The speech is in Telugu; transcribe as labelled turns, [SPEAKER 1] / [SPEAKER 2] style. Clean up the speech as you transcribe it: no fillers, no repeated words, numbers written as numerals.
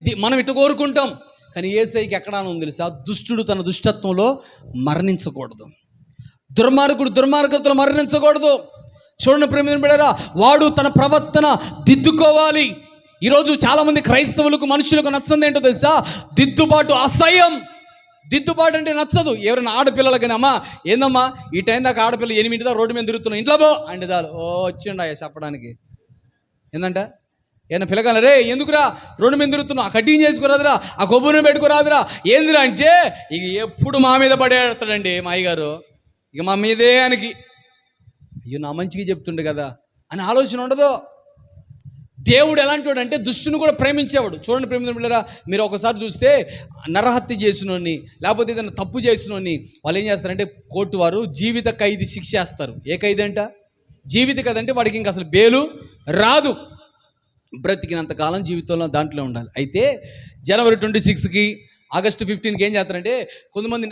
[SPEAKER 1] మనం ఇటు కోరుకుంటాం, కానీ యేసయ్యకి ఎక్కడా ఉంది తెలుసా? దుష్టుడు తన దుష్టత్వంలో మరణించకూడదు, దుర్మార్గుడు దుర్మార్గతలో మరణించకూడదు. చూడండి ప్రేమ బిడ్డలారా, వాడు తన ప్రవర్తన దిద్దుకోవాలి. ఈరోజు చాలామంది క్రైస్తవులకు, మనుషులకు నచ్చంది ఏంటో తెలుసా? దిద్దుబాటు అసహ్యం. దిద్దుబాటు అంటే నచ్చదు. ఎవరైనా ఆడపిల్లలకైనా, అమ్మా ఏందమ్మా ఈ టైం దాకా ఆడపిల్ల 8 దాకా రోడ్డు మీద తిరుగుతున్నావు, ఇంట్లో పో అంటే చాలు, ఓ వచ్చిండా చెప్పడానికి. ఏందంట ఏమన్నా పిల్లగాల, రే ఎందుకురా రోడ్డు మీద తిరుగుతున్నావు, ఆ కటింగ్ చేసుకోరాదురా, ఆ కొబ్బరిని పెట్టుకోరాదురా, ఏందిరా అంటే ఇక ఎప్పుడు మా మీద పడేస్తాడండి మా అయ్యగారు, ఇక మా మీదే ఆయనకి, అయ్యో నా మంచిగా చెప్తుండే కదా అని ఆలోచన ఉండదు. దేవుడు ఎలాంటి వాడు అంటే దుష్టుని కూడా ప్రేమించేవాడు. చూడండి ప్రేమ బిడ్డలారా, మీరు ఒకసారి చూస్తే నరహత్య చేసినోని, లేకపోతే ఏదైనా తప్పు చేసినోని వాళ్ళు ఏం చేస్తారంటే కోర్టు వారు జీవిత ఖైదీ శిక్ష వేస్తారు. ఏ ఖైదీ అంట? జీవిత ఖైదీ. అంటే వాడికి ఇంకా అసలు బెయిలు రాదు, బ్రతికినంత కాలం జీవితంలో దాంట్లో ఉండాలి. అయితే జనవరి 26కి, ఆగస్టు 15కి ఏం చేస్తారంటే కొంతమంది